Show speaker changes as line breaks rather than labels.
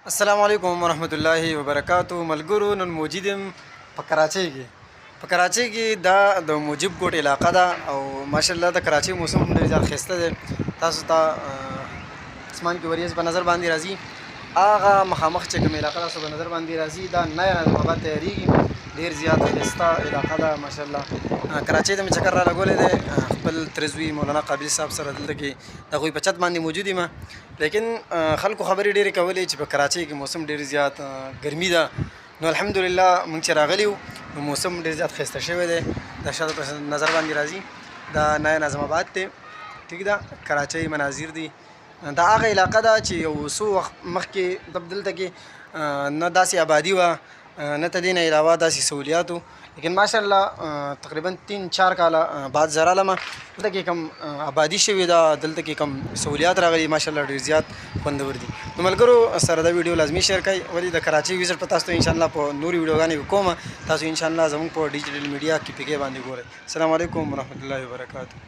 السلام علیکم ورحمت الله وبرکاتو. ملګرو نن موجود یم په کراچۍ کې. په کراچۍ کې دا د موجب کوټ علاقه ده او ماشاءالله د کراچۍ موسم ډېر زیات ښایسته دی. تاسو ته اسمان کې وریځ په نظر باندې راځي. هغه مخامخ چې کوم علاقه تاسو په نظر باندې راځي دا نوی نظم آباد تیارېږي. ډېر زیات ښایسته علاقه ده ماشاءالله. کراچۍ ته مې چکر را لګولی دی خپل ترزوي مولانا قابل صاحب سره. دلته کې د هغوی په چت باندې موجود یم، لیکن خلکو خبرې ډېرې کولې چې په کراچۍ کې موسم ډېر زیات ګرمي ده. نو الحمدلله موږ چې راغلي وو نو موسم ډېر زیات ښایسته شوی دی. د شاته په نظر باندې راځي دا نوی نظم آباد دی، ټیک ده. کراچۍ مناظر دي. دا هغه علاقه ده چې یو څو وخت مخکې دلته کې نه داسې آبادي وه نه د دې نه علاوه داسې سهولیات وو، لیکن ماشاءالله تقریبا 3-4 کاله بعد زه رالم دلته کې کوم آبادي شوې ده، دلته کې کوم سهولیات راغلي ماشاءالله ډېر زیات خوندور دي. نو ملګرو سره دا ویډیو لازمي شیر کړئ، ولې د کراچۍ وزټ په تاسو ته انشاءالله په نورې ویډیوګانې کوم. تاسو انشاءالله زموږ په ډیجیټل میډیا کې پکې باندې ګورئ. السلام علیکم ورحمت الله وبرکاتو.